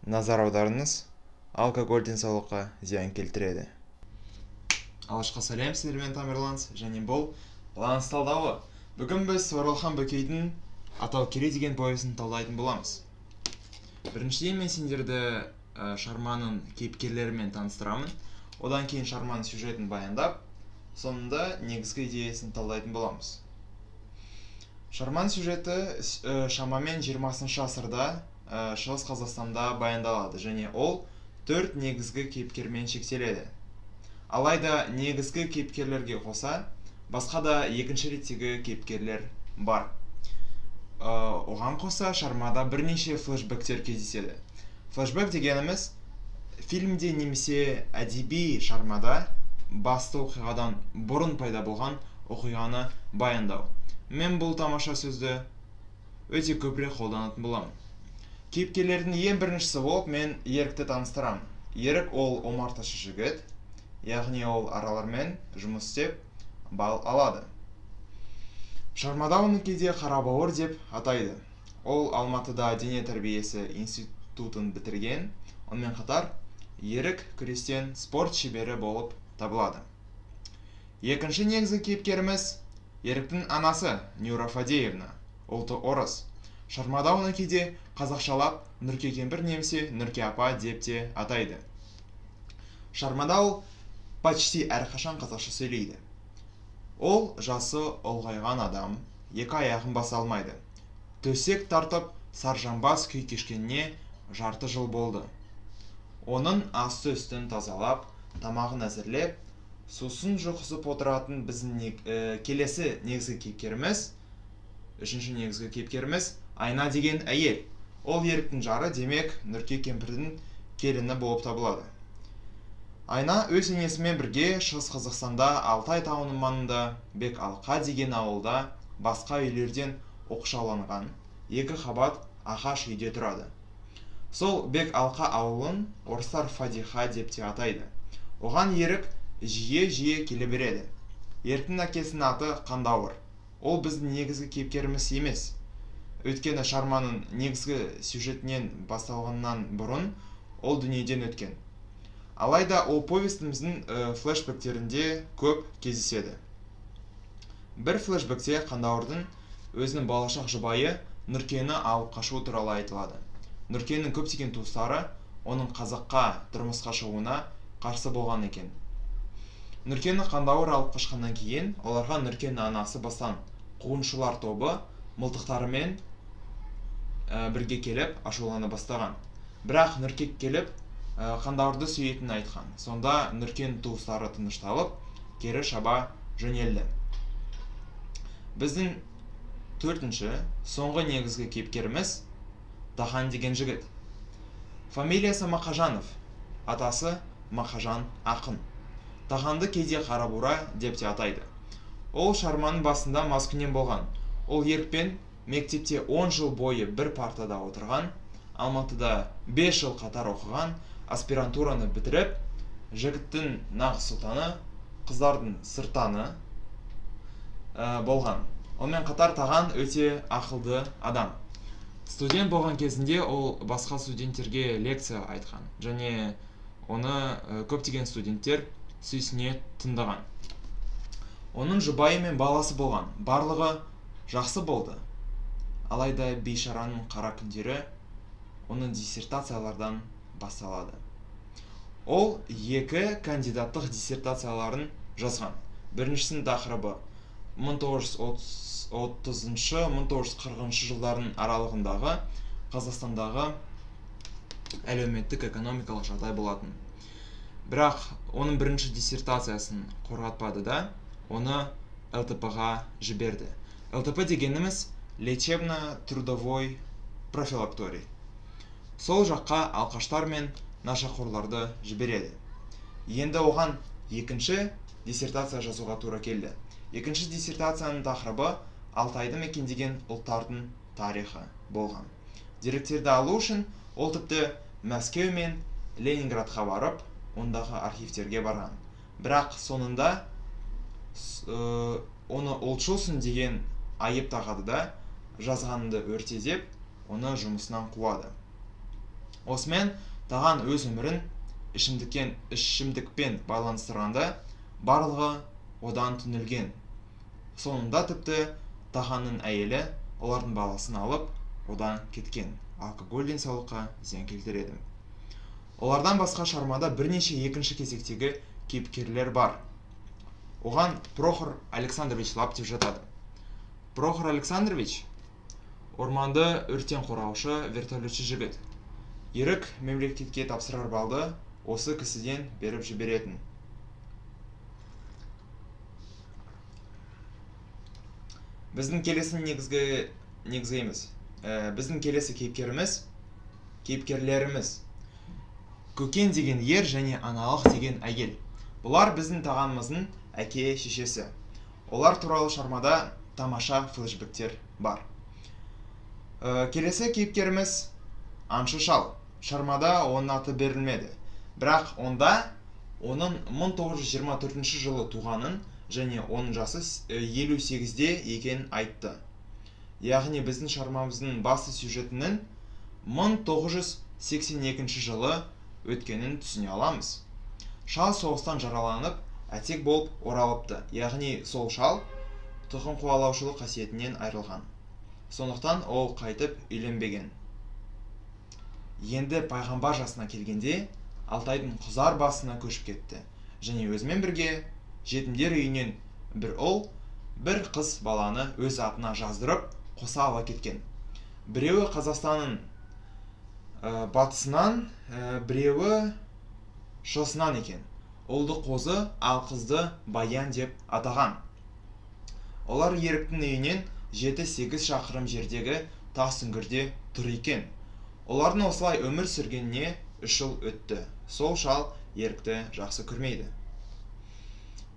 Назар аударыңыз, алкоголь денсаулыққа зиян келтіреді. Алашқа сәлем, сіздермен Тамерланс, және бұл Ланс талдауы. Бүгін біз Оралхан Бөкейдің Атау Керей деген повесін талдайтын боламыз. Біріншіден мен сендерді шығарманың кейіпкерлерімен таныстырамын. Одан кейін шығарманың сюжетін баяндап, соңында негізгі идеясын талдайтын боламыз. Шығарманың сюжеті шамамен 20-шы ғасырда Шығыс Қазақстанда баяндалады, және ол 4 негізгі кейіпкермен шектеледі. Алайда негізгі кейіпкерлерге қоса, басқа да екінші реттегі кейіпкерлер бар. Оған қоса шығармада бірнеше флешбектер кездеседі. Флешбек дегеніміз фильмде немесе әдеби шығармада басты оқиғадан бұрын пайда болған оқиғаны баяндау. Мен бұл тамаша сөзді өте көбірек қолданатын боламын. Кейіпкерлердің ең біріншісі болып мен Ерікті таныстырамын. Ерік ол омарташы жігіт, яғни ол аралармен жұмыс істеп бал алады. Шығармада оны кейде Қарабауыр деп атайды. Ол Алматыда дене тәрбиесі институтын бітірген, онымен қатар Ерік күрестен спорт шебері болып табылады. Екінші негізгі кейіпкеріміз Еріктің анасы Нюра Фадеевна, ұлты орыс. Шығармада оны кейде қазақшалап Нұрке кемпір немесе Нұрке апа деп те атайды. Шығармада ол почти әрқашан қазақша сөйлейді. Ол жасы ұлғайған адам, екі аяғын баса алмайды. Төсек тартып саржамбас күй кешкеніне жарты жыл болды. Оның асты үстін тазалап, тамағын әзірлеп, сусын жұқысып отыратын біздің келесі негізгі кейіпкеріміз, үшінші негізгі кейіпкеріміз Айна деген әйел. Ол Еріктің жары, демек Нұрке кемпірдің келіні болып табылады. Айна өз енесімен бірге Шығыс Қазақстанда Алтай тауының маңында Бек Алқа деген ауылда басқа үйлерден оқшауланған екі қабат ағаш үйде тұрады. Сол Бек Алқа ауылын орыстар Фадиха деп те атайды. Оған Ерік жиі келе береді. Еріктің әкесінің аты Қандауыр. Ол біздің негізгі кейіпкеріміз емес. Өйткені шығарманың негізгі сюжетінен басталғаннан бұрын ол дүниеден өткен. Алайда ол повестіміздің флешбектерінде көп кездеседі. Бір флешбекте Қандауырдың өзінің болашақ жұбайы Нұркені алып қашу туралы айтылады. Нұркенің көптеген туыстары оның қазаққа тұрмысқа шығуына қарсы болған екен. Нұркені Қандауыр алып қашқаннан кейін оларға Нұркенің анасы бастан қуғыншылар тобы мылтықтарымен бірге келіп ашулана бастаған. Бірақ Нұрке келіп Қандауырды сүйетінін айтқан. Сонда Нұркен туыстары тынышталып, кері шаба жөнелді. Біздің төртінші, соңғы негізгі кейіпкеріміз Тахан деген жігіт. Фамилиясы Мақажанов, атасы Мақажан ақын. Таханды кейде Қарабура деп те атайды. Ол шығарманың басында маскүнем болған. Ол Ерікпен мектепте 10 жыл бойы бір партада отырған, Алматыда 5 жыл қатар оқыған, аспирантураны бітіріп, жігіттің нағыз сұлтаны, қыздардың сыртаны болған. Онымен қатар Таған өте ақылды адам. Студент болған кезінде ол басқа студенттерге лекция айтқан, және оны көптеген студенттер сүйсіне тыңдаған. Оның жұбайы мен баласы болған. Барлығы жақсы болды. Алайда бейшараның қара күндері оның диссертациялардан басталады. Ол 2 кандидаттық диссертацияларын жазған. Біріншісінің тақырыбы 1930-1940 жылдардың аралығындағы Қазақстандағы әлеуметтік экономикалық жағдай болатын. Бірақ оның бірінші диссертациясын қорғатпады да, оны ЛТП-ға жіберді. ЛТП дегеніміз лечебно-трудовой профилакторий. Сол жаққа алқаштар мен нашақорларды жібереді. Енді оған екінші диссертация жазуға тура келді. Екінші диссертацияның тақырыбы Алтайды мекендеген ұлттардың тарихы болған. Деректерді алу үшін ол тіпті Мәскеу мен Ленинградқа барып, ондағы архивтерге барған. Бірақ соңында оны ұлтшылсың деген айып тағады да, жазғанды өртедеп, оны жұмысынан қуады. Осымен таған өз өмірін ішімдікпен байланыстырғанда барлығы одан түңілген. Соңында тіпті тағанның әйелі олардың баласын алып, одан кеткен. Алкоголь денсаулыққа зиян келтіреді. Олардан басқа шығармада бірнеше екінші кезектегі кейіпкерлер бар. Оған Прохор Александрович Лаптев жатады. Прохор Александрович орманды өрттен қорғаушы вертолетші жігіт. Ерік мемлекетке тапсырар балды осы кісіден беріп жіберетін. Біздің келесі біздің келесі кейіпкерлеріміз Көкен деген ер және Аналық деген әйел. Бұлар біздің тағанымыздың әке шешесі. Олар туралы шығармада тамаша флешбектер бар. Келесі кейіпкеріміз Аңшы шал. Шығармада оның аты берілмеді. Бірақ онда оның 1924 жылы туғанын және оның жасы 58-де екенін айтты. Яғни біздің шығармамыздың басты сюжетінің 1982 жылы өткенін түсіне аламыз. Шал соғыстан жараланып, әтек болып оралыпты. Яғни сол шал тұқым қуалаушылық қасиетінен айырылған. Сондықтан ол қайтып үйленбеген. Енді пайғамбар жасына келгенде Алтайдың Құзар басына көшіп кетті. Және өзімен бірге жетімдер үйінен бір ұл, бір қыз баланы өз атына жаздырып, қоса ала кеткен. Біреуі Қазақстанның батысынан, біреуі шығысынан екен. Ұлды Қозы, ал қызды Баян деп атаған. Олар Еріктің үйінен 7-8 шақырым жердегі тас үңгірде тұр екен. Олардың осылай өмір сүргеніне 3 жыл өтті. Сол шал Ерікті жақсы көрмейді.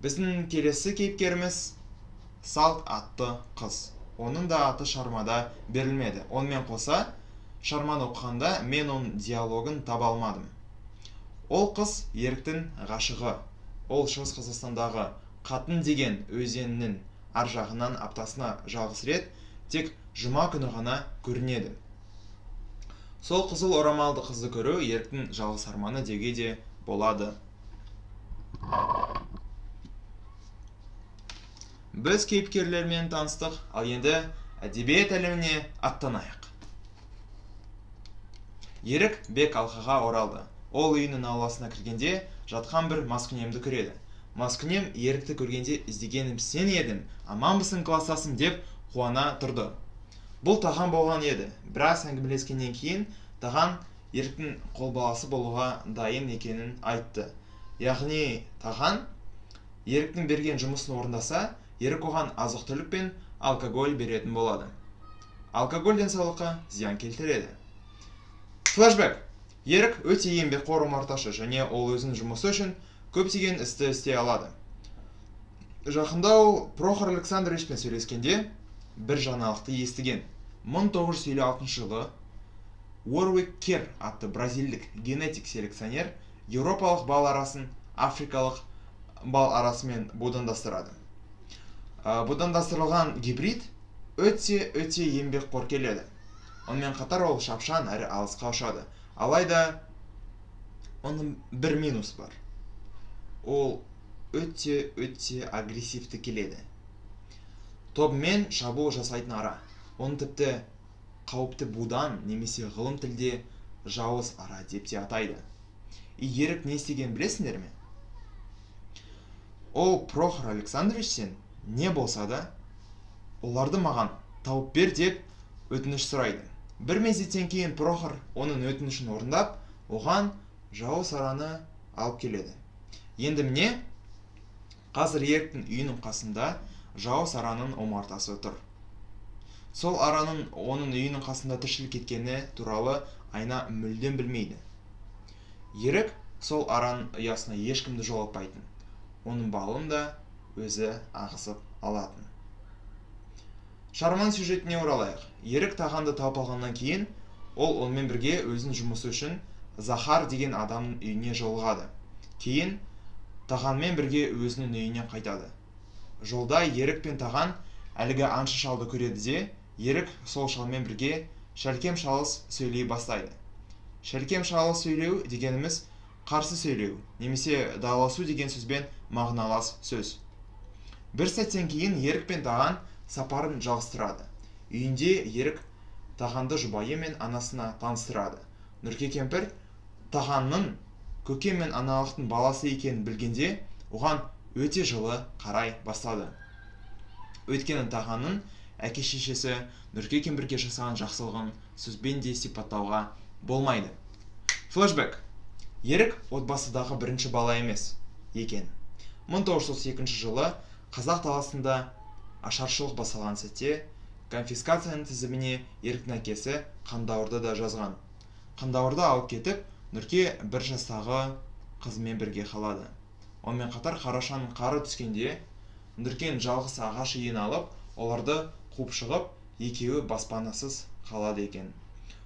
Біздің келесі кейіпкеріміз Салт атты қыз. Оның да аты шығармада берілмеді. Онымен қоса, шығарманы оқығанда мен оның диалогын таба алмадым. Ол қыз Еріктің ғашығы. Ол Шығыс Қазақстандағы Қатын деген өзенінің ар жағынан аптасына жалғыз рет тек жұма күні ғана көрінеді. Сол қызыл орамалды қызды көру Еріктің жалғыз арманы деуге де болады. Біз кейіпкерлермен таныстық, ал енді әдебиет әлеміне аттанайық. Ерік бек алқаға оралды. Ол үйінің ауласына кіргенде жатқан бір маскүнемді көреді. Маскүнем Ерікті көргенде іздегенім сен едім, аманбысың кластасым деп қуана тұрды. Бұл таған болған еді. Біраз әңгімелескеннен кейін таған Еріктің қолбаласы болуға дайын екенін айтты. Яғни таған Еріктің берген жұмысын орындаса, Ерік оған азық-түлік пен алкоголь беретін болады. Алкоголь денсаулыққа зиян келтіреді. Флешбек. Ерік өте еңбекқор омарташы және ол өзінің жұмысы үшін көптеген істі істей алады. Жақында ол Прохор Александровичпен сөйлескенде бір жаңалықты естіген. 1956 жылы Уорвик Кер атты бразилдік генетик селекционер еуропалық бал арасын африкалық бал арасымен будандастырады. Будандастырылған гибрид өте еңбекқор келеді. Онымен қатар ол шапшаң әрі алысқа ұшады. Алайда оның бір минус бар. Ол өте агрессивті келеді. Тобымен шабуыл жасайтын ара. Оны тіпті қауіпті будан немесе ғылым тілде жауыз ара деп те атайды. Ерік не істеген білесіңдер ме? Ол Прохор Александрович сен не болса да, оларды маған тауып бер деп өтініш сұрайды. Бір мезеттен кейін Прохор оның өтінішін орындап, оған жауыз араны алып келеді. Енді міне, қазір Еріктің үйінің қасында жауыз араның омартасы тұр. Сол араның оның үйінің қасында тіршілік еткені туралы айна мүлдем білмейді. Ерік сол араның ұясына ешкімді жолатпайтын. Оның балын да өзі ағысып алатын. Шығарманың сюжетіне оралайық. Ерік тағанды тауып алғаннан кейін, ол онымен бірге өзінің жұмысы үшін Захар деген адамның үйіне жолығады. Кейін тағанмен бірге өзінің үйіне қайтады. Жолда Ерік пен таған әлгі аңшы шалды көреді де, Ерік сол шалмен бірге шәлкем шалыс сөйлей бастайды. Шәлкем шалы сөйлеу дегеніміз қарсы сөйлеу, немесе дауласу деген сөзбен мағыналас сөз. Бір сәттен кейін Ерік пен Таған сапарын жалғастырады. Үйінде Ерік Тағанды жұбайы мен анасына таныстырады. Нұрке кемпір Тағанның көке мен аналықтың баласы екенін білгенде, оған өте жылы қарай бастады. Өйткені Тағанның әке-шешесі Нұрке кемпірге жасаған жақсылығын сөзбен де сипаттауға болмайды. Флешбек. Ерік отбасыдағы бірінші бала емес екен. 1932 жылы Қазақ даласында ашаршылық басталған сәтте конфискацияның тізіміне Еріктің әкесі Қандауырды да жазған. Қандауырды алып кетіп, Нұрке 1 жастағы қызымен бірге қалады. Онымен қатар қарашаның қары түскенде Нұркен жалғыз ағаш үйін алып, оларды қуып шығып, екеуі баспанасыз қалады екен.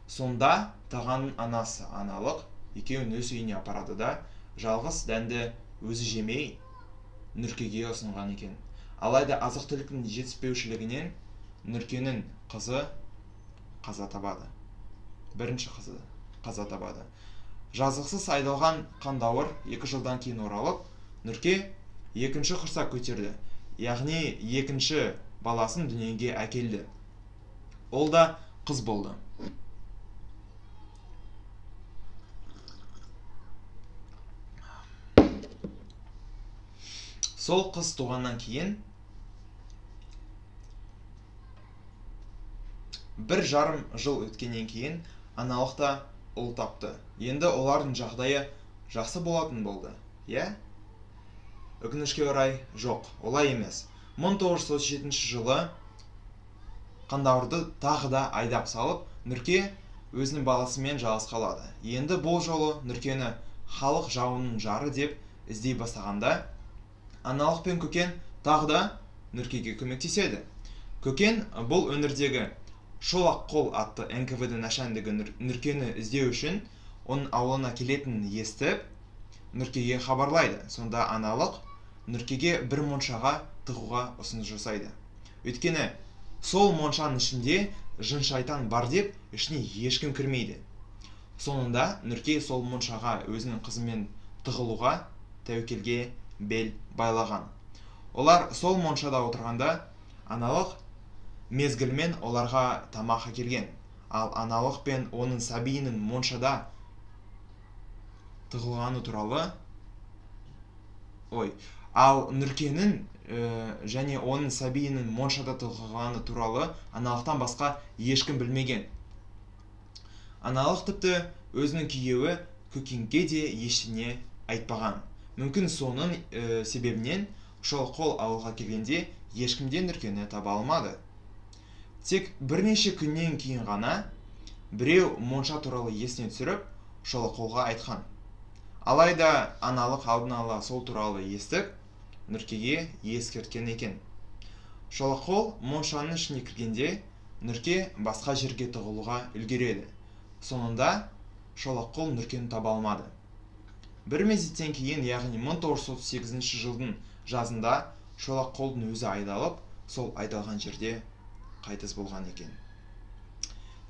Сонда Тағанның анасы аналық екеуін өз үйіне апарады да, жалғыз дәнді өзі жемей Нұркеге ұсынған екен. Алайда азық-түліктің жетіспеушілігінен Нұркенің қызы қаза табады. Бірінші қызы қаза табады. Жазықсыз айдалған Қандауыр 2 жылдан кейін оралып, Нұрке екінші құрсақ көтерді, яғни екінші баласын дүниеге әкелді. Ол да қыз болды. Сол қыз туғаннан кейін 1,5 жыл өткеннен кейін аналықта ұл тапты. Енді олардың жағдайы жақсы болатын болды. Өкінішке орай жоқ, олай емес. 1937 жылы Қандауырды тағы да айдап салып, Нұрке өзінің баласымен жалғыз қалады. Енді бұл жолы Нұркені халық жауының жары деп іздей бастағанда, аналық пен Көкен тағы да Нұркеге көмектеседі. Көкен бұл өңірдегі Шолақ қол атты НКВД начальнигі Нұркені іздеу үшін оның ауылына келетінін естіп, Нұркеге хабарлайды. Сонда аналық Нұркеге бір моншаға тығуға ұсыныс жасайды. Өйткені сол моншаның ішінде жын-шайтан бар деп, ішіне ешкім кірмейді. Соңында Нұрке сол моншаға өзінің қызымен тығылуға тәуекелге бел байлаған. Олар сол моншада отырғанда аналық мезгілмен оларға тамақ әкелген. Ал аналық пен оның сәбиінің моншада тығылғаны туралы, ал Нұркенің және оның сәбиінің моншада тығылғаны туралы аналықтан басқа ешкім білмеген. Аналық тіпті өзінің күйеуі Көкенге де ештеңе айтпаған. Мүмкін соның себебінен Шолаққол ауылға келгенде ешкімден Нұркені таба алмады. Тек бірнеше күннен кейін ғана біреу монша туралы есіне түсіріп Шолаққолға айтқан. Алайда аналық алдын ала сол туралы естіп, Нұркеге ескерткен екен. Шолаққол моншаның ішіне кіргенде Нұрке басқа жерге тығылуға үлгереді. Соңында Шолаққол Нұркені таба алмады. Бір мезеттен кейін, яғни 1938 жылдың жазында Шолаққолдың өзі айдалып, сол айдалған жерде қайтыс болған екен.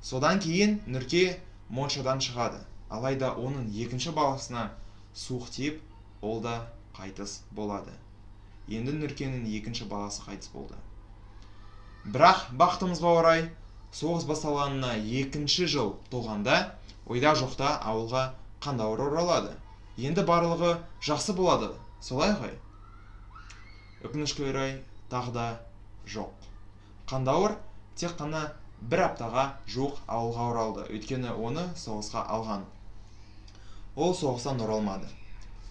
Содан кейін Нұрке моншадан шығады. Алайда оның екінші баласына суық тиіп, ол да қайтыс болады. Енді Нұркенің екінші баласы қайтыс болды. Бірақ бақытымызға орай, соғыс басталғанына 2 жыл толғанда, ойда жоқта ауылға Қандауыр оралады. Енді барлығы жақсы болады, солай ғой? Өкінішке орай тағы да жоқ. Қандауыр тек қана 1 аптаға жуық ауылға оралды, өйткені оны соғысқа алған. Ол соғыстан оралмады.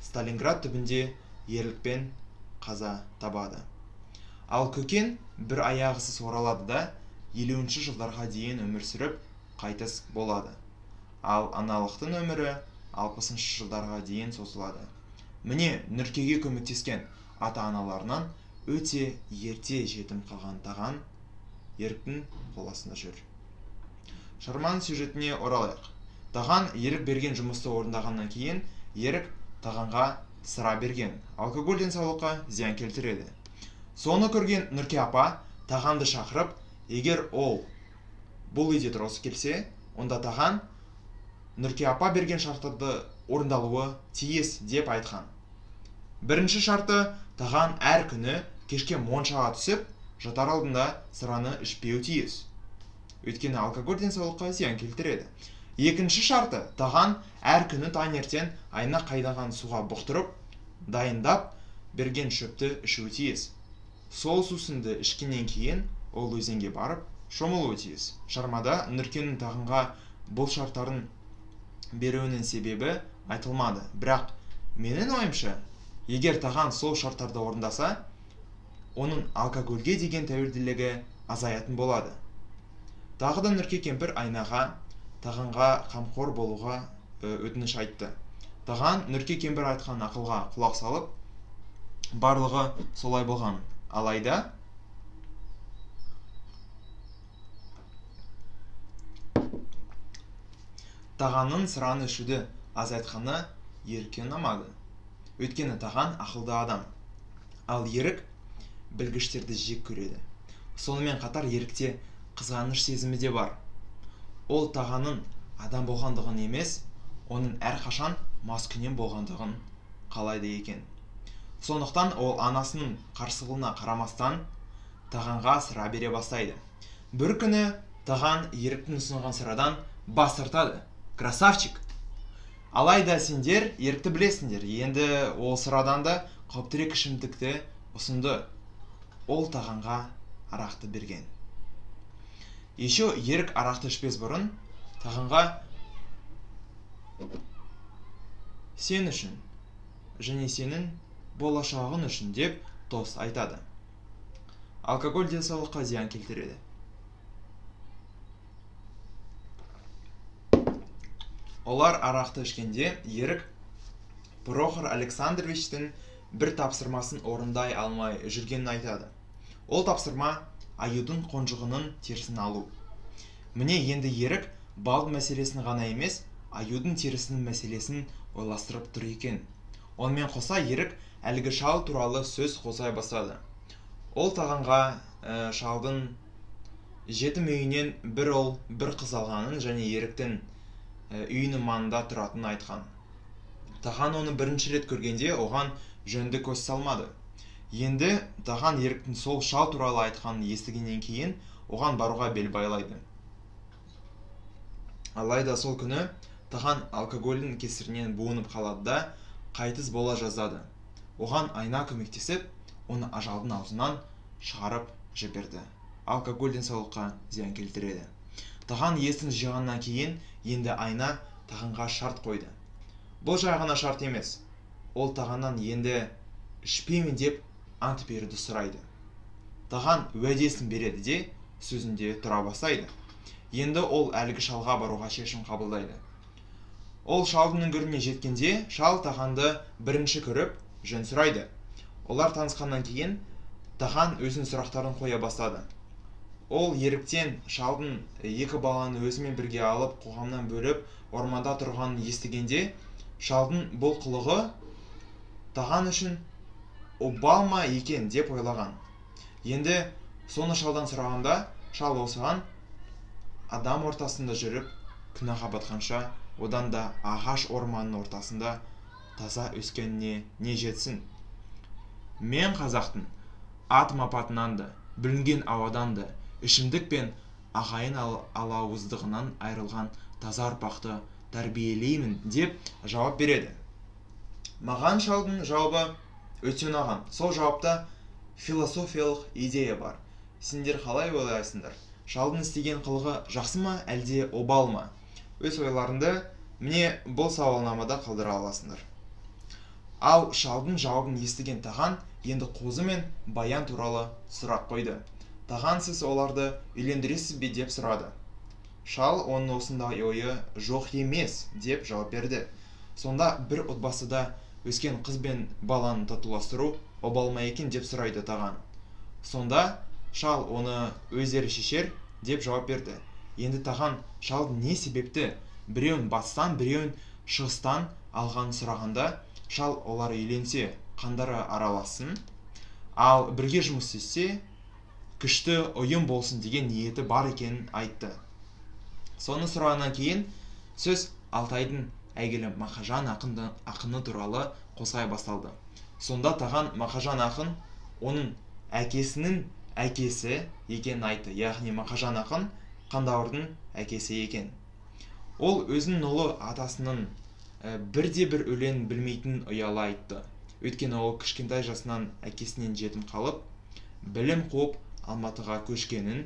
Сталинград түбінде ерлікпен қаза табады. Ал Көкен бір аяғысыз оралады да 50-ші жылдарға дейін өмір сүріп қайтыс болады. Ал аналықтың өмірі 60-ші жылдарға дейін созылады. Міне Нұркеге көмектескен ата-аналарынан өте ерте жетім қалған Таған Еріктің қол астында жүр. Шығарманың сюжетіне оралайық. Таған Ерік берген жұмысты орындағаннан кейін Ерік Тағанға сыра берген. Алкоголь денсаулыққа зиян келтіреді. Соны көрген Нұрке апа Тағанды шақырып, егер ол бұл үйде тұрғысы келсе, онда Таған Нұрке апа берген шарттарды орындалуы тиіс деп айтқан. Бірінші шарты, таған әр күні кешке моншаға түсіп, жатар алдында сыраны ішпеу тиіс. Өйткені алкоголь денсаулыққа зиян келтіреді. Екінші шарты, таған әр күні таңертең айна қайнаған суға бұқтырып, дайындап берген шөпті ішуі тиіс. Сол сусынды ішкеннен кейін ол өзенге барып шомылуы тиіс. Шығармада Нұркенің тағанға бұл шарттарын беруінің себебі айтылмады. Бірақ менің ойымша, егер таған сол шарттарды орындаса, оның алкогольге деген тәуелділігі азаятын болады. Тағы да Нұрке кемпір айнаға тағанға қамқор болуға өтініш айтты. Таған Нұрке кемпір айтқан ақылға құлақ салып, барлығы солай болған. Алайда тағанның сыраны ішуді азайтқаны ерікке ұнамады. Өйткені таған ақылды адам. Ал ерік білгіштерді жек көреді. Сонымен қатар ерікте қызғаныш сезімі де бар. Ол тағанның адам болғандығын емес, оның әрқашан маскүнем болғандығын қалайды екен. Сондықтан ол анасының қарсылығына қарамастан тағанға сыра бере бастайды. Бір күні таған еріктің ұсынған сырадан бас тартады. Красавчик! Алайда сендер ерікті білесіңдер, енді ол сырадан да қауіптірек ішімдікті ұсынды. Ол тағанға арақты берген. Еще ерік арақты ішпес бұрын тағанға сен үшін және сенің болашағын үшін деп тост айтады. Алкоголь денсаулыққа зиян келтіреді. Олар арақты ішкенде ерік Прохор Александровичтің бір тапсырмасын орындай алмай жүргенін айтады. Ол тапсырма аюдың қонжығының терісін алу. Міне енді ерік бал мәселесін ғана емес, аюдың терісінің мәселесін ойластырып тұр екен. Онымен қоса ерік әлгі шал туралы сөз қозғай бастады. Ол тағанға шалдың жетім үйінен бір ұл, бір қыз алғанын және еріктің үйінің маңында тұратынын айтқан. Таған оны бірінші рет көргенде оған жөнді көз салмады. Енді таған еріктің сол шал туралы айтқанын естігеннен кейін оған баруға бел байлайды. Алайда сол күні таған алкогольдің кесірінен буынып қалады да қайтыс бола жаздады. Оған айна көмектесіп, оны ажалдың аузынан шығарып жіберді. Алкоголь денсаулыққа зиян келтіреді. Таған есін жиғаннан кейін енді айна тағанға шарт қойды. Бұл жай ғана шарт емес. Ол тағаннан енді ішпеймін деп ант беруді сұрайды. Таған уәдесін береді де сөзінде тұра бастайды. Енді ол әлгі шалға баруға шешім қабылдайды. Ол шалдың үңгіріне жеткенде шал тағанды бірінші көріп жөн сұрайды. Олар танысқаннан кейін таған өзінің сұрақтарын қоя бастады. Ол еріктен шалдың екі баланы өзімен бірге алып қоғамнан бөліп орманда тұрғанын естігенде шалдың бұл қылығы таған үшін обал ма екен деп ойлаған. Енді соны шалдан сұрағанда шал осыған адам ортасында жүріп күнәға батқанша одан да ағаш орманның ортасында таза өскеніне не жетсін. Мен қазақтың атым апатынан да, бүлінген ауадан да, ішімдік пен ағайын алауыздығынан айрылған таза ұрпақты тәрбиелеймін деп жауап береді. Маған шалдың жауабы өте ұнаған. Сол жауапта философиялық идея бар. Сендер қалай ойлайсыңдар? Шалдың істеген қылығы жақсы ма, әлде обал ма? Өз ойларыңды міне бұл сауалнамада қалдыра аласыңдар. Ал шалдың жауабын естіген таған енді қозы мен баян туралы сұрақ қойды. Таған сіз оларды үйлендіресіз бе деп сұрады. Шал оның осындай ойы жоқ емес деп жауап берді. Сонда бір отбасыда өскен қыз бен баланы татуластыру обал ма екен деп сұрайды таған. Сонда шал оны өздері шешер деп жауап берді. Енді таған шалдың не себепті біреуін батыстан, біреуін шығыстан алғанын сұрағанда, шал олар үйленсе қандары араласын, ал бірге жұмыс істесе күшті ұйым болсын деген ниеті бар екенін айтты. Соны сұрағаннан кейін сөз Алтайдың әйгілі Мақажан ақыны туралы қозғай басталды. Сонда таған Мақажан ақын оның әкесінің әкесі екенін айтты. Яғни Мақажан ақын Қандаурдың әкесі екен. Ол өзінің ұлы атасының бірде-бір өлең білмейтін ұялы айтты. Өйткені ол кішкентай жасынан әкесінен жетім қалып, білім қуып Алматыға көшкенін,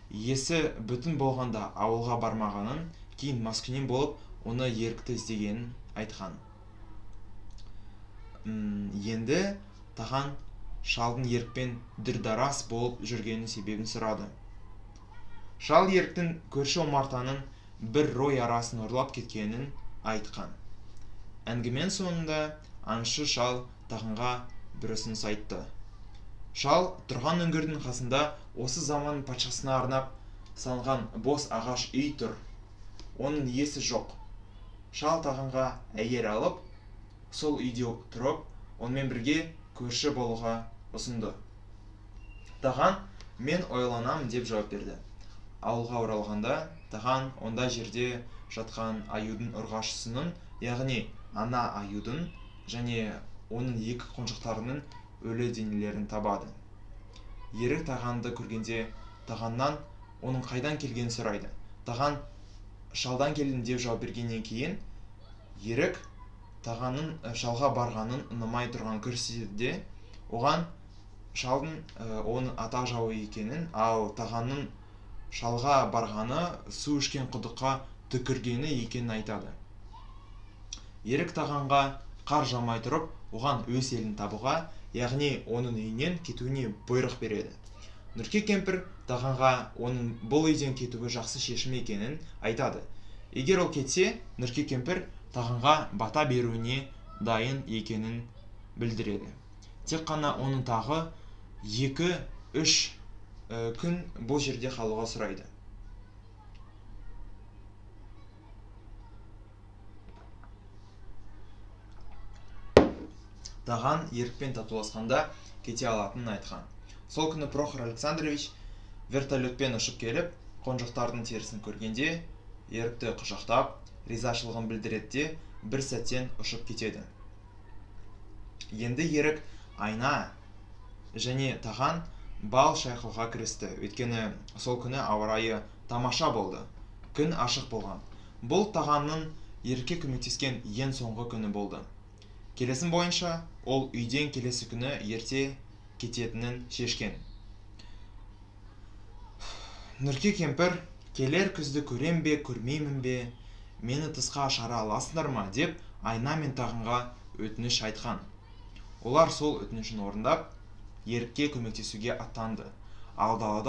есі бүтін болғанда ауылға бармағанын, кейін маскүнем болып, оны ерікті іздегенін айтқан. Енді таған шалдың ерікпен дүрдарас болып жүргенінің себебін сұрады. Шал еріктің көрші омартаның бір рой арасын ұрлап кеткенін айтқан. Әңгімен соңында аңшы шал тағанға бір ұсыныс айтты. Шал тұрған үңгірдің қасында осы заман патшасына арнап салынған бос ағаш үй тұр. Оның иесі жоқ. Шал тағанға әйел алып, сол үйде тұрып, онымен бірге көрші болуға ұсынды. Таған мен ойланам деп жауап берді. Ауылға оралғанда таған онда жерде жатқан аюдың ұрғашысының, яғни ана аюдың және оның екі қонжықтарының өлі денелерін табады. Ерік тағанды көргенде тағаннан оның қайдан келгенін сұрайды. Таған шалдан келдім деп жауап бергеннен кейін ерік тағанның шалға барғанын ұнамай тұрған көрсетеді, оған шалдың оның ата жауы екенін, ал тағанның шалға барғаны су ішкен құдыққа түкіргені екенін айтады. Ерік тағанға қар жаумай тұрып, оған өз елін табуға, яғни оның үйінен кетуіне бұйрық береді. Нұрке кемпір тағанға оның бұл үйден кетуі жақсы шешім екенін айтады. Егер ол кетсе, Нұрке кемпір тағанға бата беруіне дайын екенін білдіреді. Тек қана оның тағы 2-3 күн бұл жерде қалуға сұрайды. Таған ерікпен татуласқанда кете алатынын айтқан. Сол күні Прохор Александрович вертолетпен ұшып келіп, қонжықтардың терісін көргенде, ерікті құшақтап, ризашылығын білдіреді, бір сәттен ұшып кетеді. Енді ерік айна және таған бал шайқауға кірісті. Өйткені сол күні ауа райы тамаша болды. Күн ашық болған. Бұл тағанның ерікке көмектескен ең соңғы күні болды. Келесім бойынша, ол үйден келесі күні ерте кететінін шешкен. Нұрке кемпір, келер күзді көрем бе, көрмеймін бе, мені тысқа шара аласыңдар ма, деп айна мен тағанға өтініш айтқан. Олар сол өтінішін орындап, ерікке көмектесуге аттанды. Ал далада